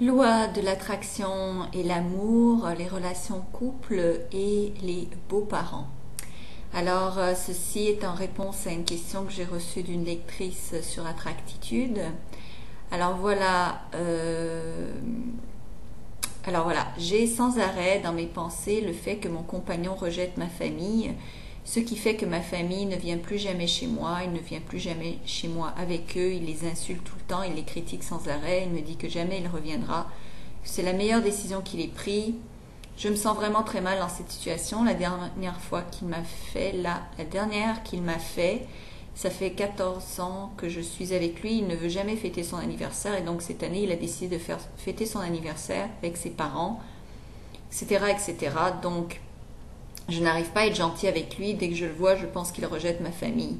Loi de l'attraction et l'amour, les relations couple et les beaux-parents. Alors, ceci est en réponse à une question que j'ai reçue d'une lectrice sur Attractitude. Alors voilà, j'ai sans arrêt dans mes pensées le fait que mon compagnon rejette ma famille, ce qui fait que ma famille ne vient plus jamais chez moi, il ne vient plus jamais chez moi avec eux, il les insulte tout le temps, il les critique sans arrêt, il me dit que jamais il reviendra, que c'est la meilleure décision qu'il ait prise. Je me sens vraiment très mal dans cette situation. La dernière qu'il m'a fait, ça fait 14 ans que je suis avec lui, il ne veut jamais fêter son anniversaire et donc cette année il a décidé de faire fêter son anniversaire avec ses parents, etc. etc. Donc je n'arrive pas à être gentille avec lui, dès que je le vois je pense qu'il rejette ma famille.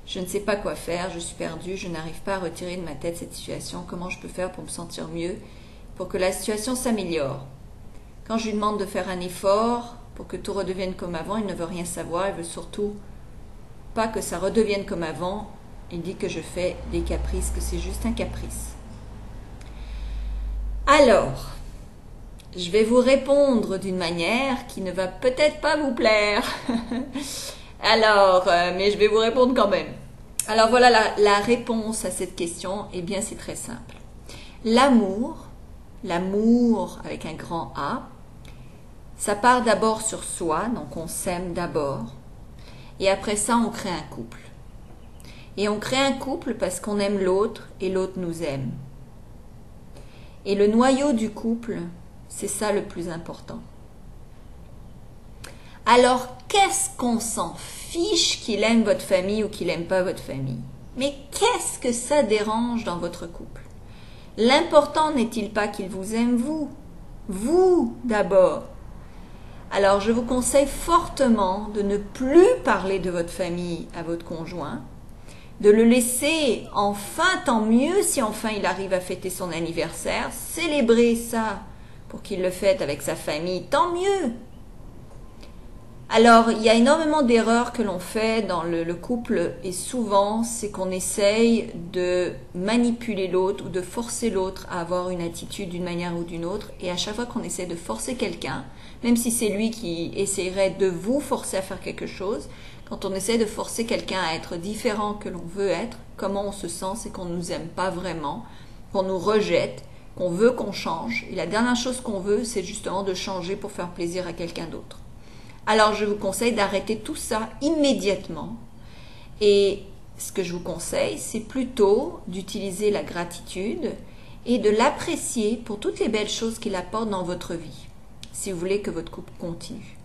Je ne sais pas quoi faire, je suis perdue, je n'arrive pas à retirer de ma tête cette situation, comment je peux faire pour me sentir mieux, pour que la situation s'améliore. Quand je lui demande de faire un effort pour que tout redevienne comme avant, il ne veut rien savoir, il veut surtout pas que ça redevienne comme avant. Il dit que je fais des caprices, que c'est juste un caprice. Alors, je vais vous répondre d'une manière qui ne va peut-être pas vous plaire. Alors, mais je vais vous répondre quand même. Alors voilà la réponse à cette question. Eh bien, c'est très simple. L'amour avec un grand A, ça part d'abord sur soi, donc on s'aime d'abord. Et après ça, on crée un couple. Et on crée un couple parce qu'on aime l'autre et l'autre nous aime. Et le noyau du couple, c'est ça le plus important. Alors, qu'est-ce qu'on s'en fiche qu'il aime votre famille ou qu'il n'aime pas votre famille? Mais qu'est-ce que ça dérange dans votre couple? L'important n'est-il pas qu'il vous aime vous? Vous d'abord. Alors, je vous conseille fortement de ne plus parler de votre famille à votre conjoint, de le laisser, enfin, tant mieux si enfin il arrive à fêter son anniversaire, célébrer ça pour qu'il le fête avec sa famille, tant mieux. Alors, il y a énormément d'erreurs que l'on fait dans le couple et souvent, c'est qu'on essaye de manipuler l'autre ou de forcer l'autre à avoir une attitude d'une manière ou d'une autre. Et à chaque fois qu'on essaie de forcer quelqu'un, même si c'est lui qui essaierait de vous forcer à faire quelque chose, quand on essaie de forcer quelqu'un à être différent que l'on veut être, comment on se sent, c'est qu'on ne nous aime pas vraiment, qu'on nous rejette, qu'on veut qu'on change. Et la dernière chose qu'on veut, c'est justement de changer pour faire plaisir à quelqu'un d'autre. Alors, je vous conseille d'arrêter tout ça immédiatement. Et ce que je vous conseille, c'est plutôt d'utiliser la gratitude et de l'apprécier pour toutes les belles choses qu'il apporte dans votre vie, si vous voulez que votre couple continue.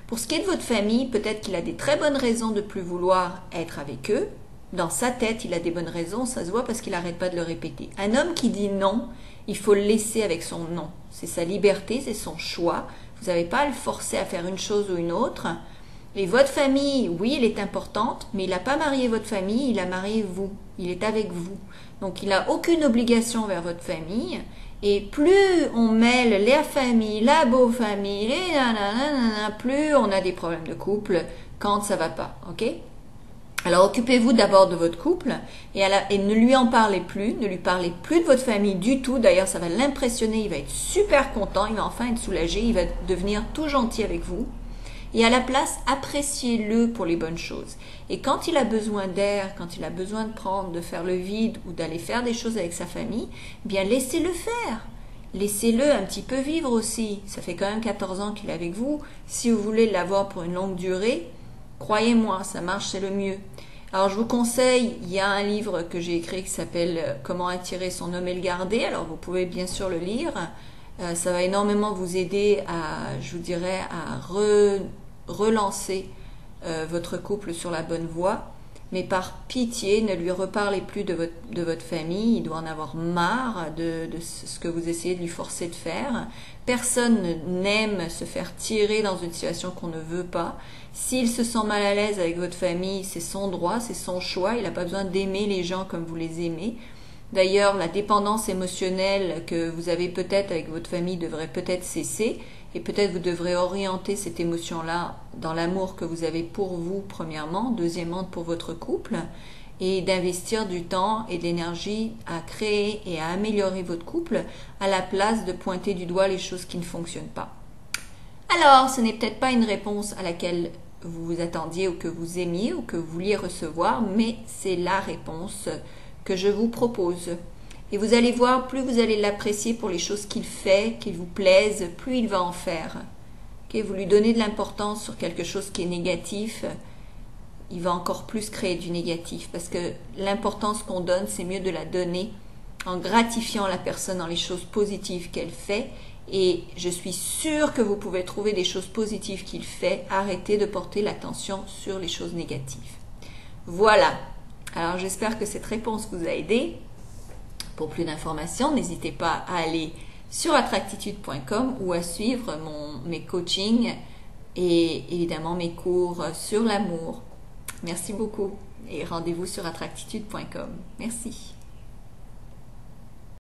Pour ce qui est de votre famille, peut-être qu'il a des très bonnes raisons de ne plus vouloir être avec eux. Dans sa tête, il a des bonnes raisons, ça se voit parce qu'il n'arrête pas de le répéter. Un homme qui dit non, il faut le laisser avec son non. C'est sa liberté, c'est son choix. Vous n'avez pas à le forcer à faire une chose ou une autre. Et votre famille, oui, elle est importante, mais il n'a pas marié votre famille, il a marié vous. Il est avec vous. Donc, il n'a aucune obligation vers votre famille. Et plus on mêle la famille, la beau-famille, les nanana, plus on a des problèmes de couple quand ça va pas, ok? Alors, occupez-vous d'abord de votre couple et ne lui en parlez plus, ne lui parlez plus de votre famille du tout. D'ailleurs, ça va l'impressionner, il va être super content, il va enfin être soulagé, il va devenir tout gentil avec vous. Et à la place, appréciez-le pour les bonnes choses. Et quand il a besoin d'air, quand il a besoin de faire le vide ou d'aller faire des choses avec sa famille, eh bien laissez-le faire. Laissez-le un petit peu vivre aussi. Ça fait quand même 14 ans qu'il est avec vous. Si vous voulez l'avoir pour une longue durée, croyez-moi, ça marche, c'est le mieux. Alors je vous conseille, il y a un livre que j'ai écrit qui s'appelle « Comment attirer son homme et le garder ». Alors vous pouvez bien sûr le lire. Ça va énormément vous aider à, je vous dirais, à relancer votre couple sur la bonne voie. Mais par pitié, ne lui reparlez plus de votre famille. Il doit en avoir marre de ce que vous essayez de lui forcer de faire. Personne n'aime se faire tirer dans une situation qu'on ne veut pas. S'il se sent mal à l'aise avec votre famille, c'est son droit, c'est son choix. Il n'a pas besoin d'aimer les gens comme vous les aimez. D'ailleurs, la dépendance émotionnelle que vous avez peut-être avec votre famille devrait peut-être cesser. Et peut-être vous devrez orienter cette émotion-là dans l'amour que vous avez pour vous, premièrement, deuxièmement pour votre couple. et d'investir du temps et de l'énergie à créer et à améliorer votre couple à la place de pointer du doigt les choses qui ne fonctionnent pas. Alors, ce n'est peut-être pas une réponse à laquelle vous vous attendiez ou que vous aimiez ou que vous vouliez recevoir, mais c'est la réponse que je vous propose. Et vous allez voir, plus vous allez l'apprécier pour les choses qu'il fait, qui vous plaisent, plus il va en faire. Vous lui donnez de l'importance sur quelque chose qui est négatif, il va encore plus créer du négatif, parce que l'importance qu'on donne, c'est mieux de la donner en gratifiant la personne dans les choses positives qu'elle fait. Et je suis sûre que vous pouvez trouver des choses positives qu'il fait. Arrêtez de porter l'attention sur les choses négatives. Voilà. Alors j'espère que cette réponse vous a aidé. Pour plus d'informations, n'hésitez pas à aller sur attractitude.com ou à suivre mes coachings et évidemment mes cours sur l'amour. Merci beaucoup et rendez-vous sur attractitude.com. Merci.